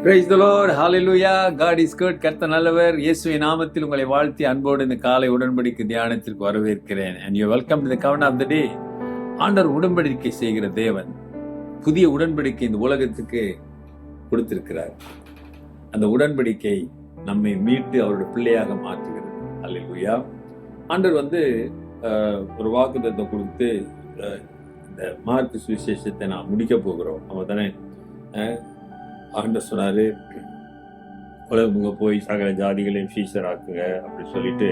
Praise the Lord. Hallelujah. God is good. கர்த்தர் நல்லவர். இயேசுவின் நாமத்தில் உங்களை வாழ்த்தி அன்போடு இந்த காலை உடன்படிக்கை தியானத்திற்கு வரவேற்கிறேன். And you are welcome to the covenant of the day. ஆண்டவர் உடன்படிக்கை செய்கிற தேவன். புதிய உடன்படிக்கை இந்த உலகத்துக்கு கொடுத்திருக்கிறார். அந்த உடன்படிக்கை நம்மை மீட்டு அவருடைய பிள்ளையாக மாற்றுகிறது. ஹல்லேலூயா. ஆண்டவர் ஒரு வாக்குத்தத்தம் கொடுத்து இந்த மார்க்கு சுவிசேஷத்தை நான் முடிக்க போகிறோம். நம்ம தானே ஆண்டவர் சொன்னாரு, உலகமுங்க போய் சகல ஜாதிகளையும் சீஷர் ஆக்குங்க அப்படின்னு சொல்லிட்டு.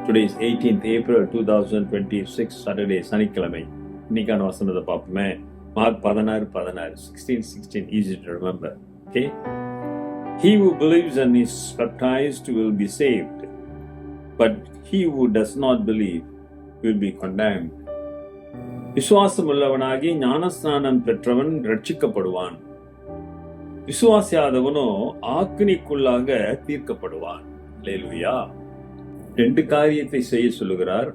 Today is 18th April 2026 Saturday, சனிக்கிழமை. இன்னைக்கான வசனத்தை பார்ப்போமே. Mark 16:16 16:16 easy to remember. Okay, he who believes and is baptized will be saved, but he who does not believe will be condemned. விசுவாசம் உள்ளவனாகி ஞானஸ்நானம் பெற்றவன் ரட்சிக்கப்படுவான், விசுவாசியாதவனோ ஆக்கினிக்குள்ளாக தீர்க்கப்படுவான். அல்லேலூயா. 2 காரியத்தை செய்ய சொல்லுகிறார்.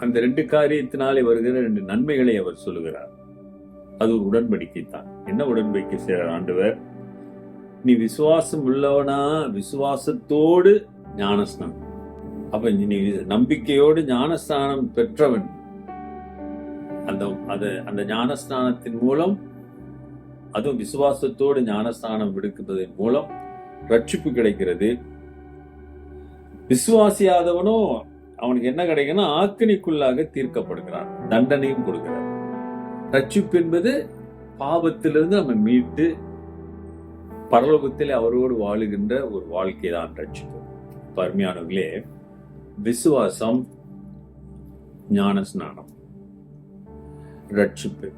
அந்த 2 காரியத்தினாலே வருகிற 2 நன்மைகளை அவர் சொல்லுகிறார். அது ஒரு உடன்படிக்கை தான். என்ன உடன்படிக்கை செய்கிறார் ஆண்டவர்? நீ விசுவாசம் உள்ளவனா, விசுவாசத்தோடு ஞானஸ்நானம். அப்ப நீ நம்பிக்கையோடு ஞானஸ்நானம் பெற்றவன், அந்த ஞானஸ்நானத்தின் மூலம், அதுவும் விசுவாசத்தோடு ஞானஸ்நானம் விடுக்கிறதன் மூலம் ரட்சிப்பு கிடைக்கிறது. விசுவாசியாதவனோ அவனுக்கு என்ன கிடைக்குன்னா ஆக்கினிக்குள்ளாக தீர்க்கப்படுகிறான், தண்டனையும் கொடுக்கிறார். ரட்சிப்பு என்பது பாவத்திலிருந்து நம்ம மீட்டு பரலோகத்தில் அவரோடு வாழுகின்ற ஒரு வாழ்க்கை தான் ரட்சிப்பு. அருமையானவர்களே, விசுவாசம், ஞானஸ்நானம், ரட்சிப்பு.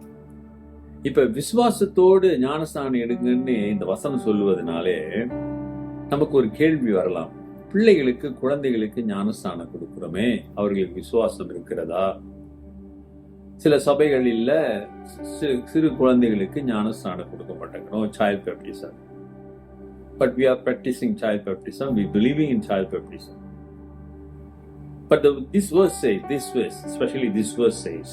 இப்ப விசுவாசத்தோடு ஞானஸ்நானம் எடுங்கன்னு இந்த வசனம் சொல்லுவதனாலே நமக்கு ஒரு கேள்வி வரலாம். பிள்ளைகளுக்கு, குழந்தைகளுக்கு ஞானஸ்நானம் கொடுக்கிறோமே, அவர்களுக்கு விசுவாசம் இருக்கிறதா? சில சபைகளில் சிறு குழந்தைகளுக்கு ஞானஸ்நானம் கொடுக்க மாட்டேங்கிறோம், child baptism. But we are practicing child baptism. We believing in child baptism. But this verse says, especially this verse says,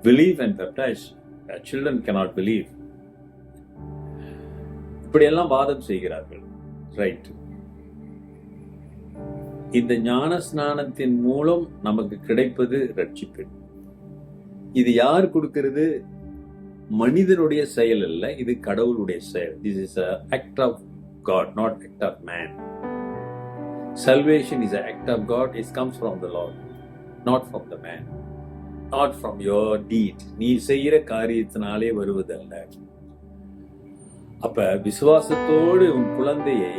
believe and baptize. Children cannot believe. இப்படியெல்லாம் வாதம் செய்கிறார்கள். ரைட். இந்த ஞான ஸ்நானத்தின் மூலம் நமக்கு கிடைப்பது ரட்சிப்பு. இது யார் கொடுக்கிறது? மனிதனுடைய செயல் அல்ல, இது கடவுளுடைய செயல். This is an act of God, not act of man. Salvation is an act of God. It comes from the Lord, not from the man. Not from your deed. நீ செய்கிற காரியத்தினாலே வருவதல்ல. அப்ப விசுவாசத்தோடு உன் குழந்தையை,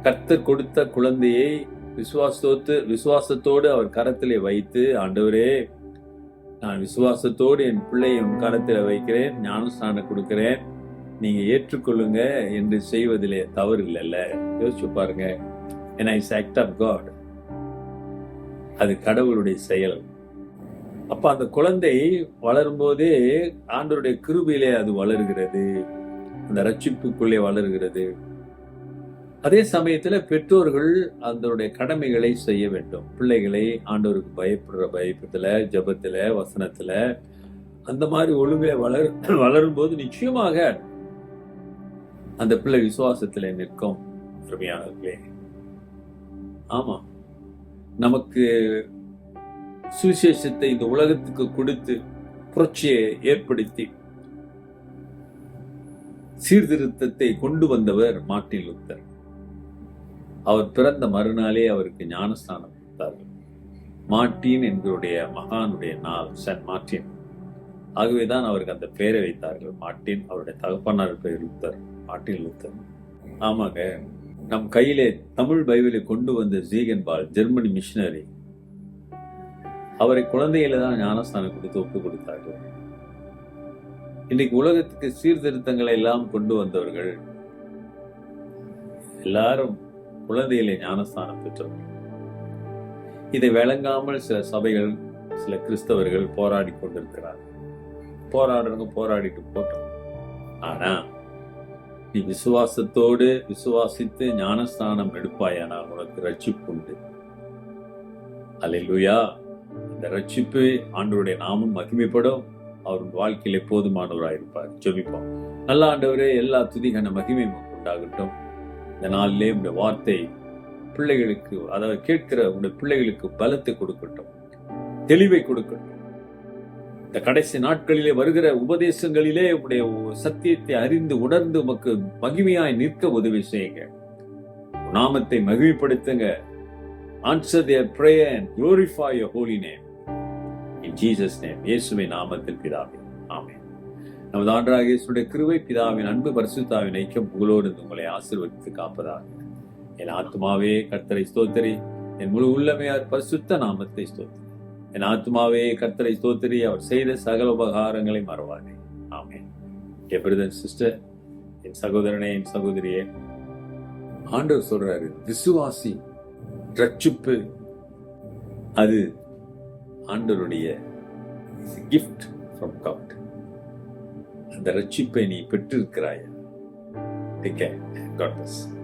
கர்த்தர் கொடுத்த குழந்தையை விசுவாசத்தோடு அவர் கரத்திலே வைத்து, ஆண்டவரே, நான் விசுவாசத்தோடு என் பிள்ளையை உன் கரத்திலே வைக்கிறேன், ஞானஸ்நானம் கொடுக்கிறேன், நீங்க ஏற்றுக்கொள்ளுங்க என்று செய்வதிலே தவறு இல்லைல்ல? யோசிச்சு பாருங்க. ஏன்னா இட்ஸ் ஆக்ட் ஆஃப் காட். அது கடவுளுடைய செயல். அப்ப அந்த குழந்தை வளரும் போதே ஆண்டவருடைய கிருபையிலே அது வளர்கிறது, அந்த ரட்சிப்புக்குள்ளே வளர்கிறது. அதே சமயத்துல பெற்றோர்கள் அதனுடைய கடமைகளை செய்ய வேண்டும். பிள்ளைகளை ஆண்டவருக்கு பயப்படத்துல, ஜபத்துல, வசனத்துல, அந்த மாதிரி ஒழுங்கை வளரும் போது நிச்சயமாக அந்த பிள்ளை விசுவாசத்துல நிற்கும். அருமையானவர்களே, ஆமா, நமக்கு சுவிசேஷத்தை இந்த உலகத்துக்கு கொடுத்து புரட்சியை ஏற்படுத்தி சீர்திருத்தத்தை கொண்டு வந்தவர் மார்ட்டின் லூத்தர். அவர் பிறந்த மறுநாளே அவருக்கு ஞானஸ்நானம் கொடுத்தார்கள். மார்ட்டின் என்கிற மகானுடைய நாள், சென்ட் மார்ட்டின். ஆகவேதான் அவருக்கு அந்த பெயரை வைத்தார்கள், மார்ட்டின். அவருடைய தகப்பனார் பெயர் லூத்தர், மார்ட்டின் லூத்தர். ஆமாங்க, நம் கையிலே தமிழ் பைபிளை கொண்டு வந்த ஜீகன்பால், ஜெர்மனி மிஷினரி, அவரை குழந்தையில தான் ஞானஸ்தானம் கொடுத்து ஒப்பு கொடுத்தார்கள். இன்னைக்கு உலகத்துக்கு சீர்திருத்தங்களை எல்லாம் கொண்டு வந்தவர்கள் எல்லாரும் குழந்தையிலே ஞானஸ்தானம் பெற்றவர்கள். இதை விளங்காமல் சில சபைகள், சில கிறிஸ்தவர்கள் போராடி கொண்டிருக்கிறார்கள். போராடுறவங்க போராடிட்டு போட்டோம். ஆனா நீ விசுவாசத்தோடு விசுவாசித்து ஞானஸ்தானம் எடுப்பாயானால் உனக்கு ரட்சிப்பு உண்டு. அல்லேலூயா. இந்த ரட்சிப்பு ஆண்டவருடைய நாமம் மகிமைப்படும். அவர் வாழ்க்கையிலே போதுமானவராக இருப்பார். ஜெபிப்போம். நல்ல ஆண்டவரே, எல்லா துதிகான மகிமை உண்டாகட்டும். இந்த நாளிலே உடைய வார்த்தை பிள்ளைகளுக்கு, அதாவது கேட்கிற உடைய பிள்ளைகளுக்கு பலத்தை கொடுக்கட்டும், தெளிவை கொடுக்கட்டும். இந்த கடைசி நாட்களிலே வருகிற உபதேசங்களிலே உடைய சத்தியத்தை அறிந்து உணர்ந்து உமக்கு மகிமையாய் நிற்க உதவி செய்யுங்க. நாமத்தை மகிமைப்படுத்துங்க. Answer their prayer and glorify your holy name. In Jesus' name. இயேசுவின் நாமத்தில் பிதாவே, ஆமென். நமது ஆண்டவராகிய இயேசுவுடைய கிருபை, பிதாவின் அன்பு, பரிசுத்தாவின் ஐக்கியம் உங்களோடு உங்களை ஆசீர்வதித்து காப்பதாக. என் ஆத்துமாவே கர்த்தரை ஸ்தோத்திரி, என் முழு உள்ளமே பரிசுத்த நாமத்தை ஸ்தோத்திரி. என் ஆத்துமாவே கர்த்தரை ஸ்தோத்திரி, அவர் செய்த சகல உபகாரங்களை மறவாதே. ஆமென். என் பிரதர் சிஸ்டர், என் சகோதரனே, என் சகோதரியே, ஆண்டவர் சொல்றாரு, விசுவாசி ரட்சிப்பு அது ஆண்டவருடைய gift from God. அந்த ரட்சிப்பை நீ பெற்றிருக்கிறாய். God bless.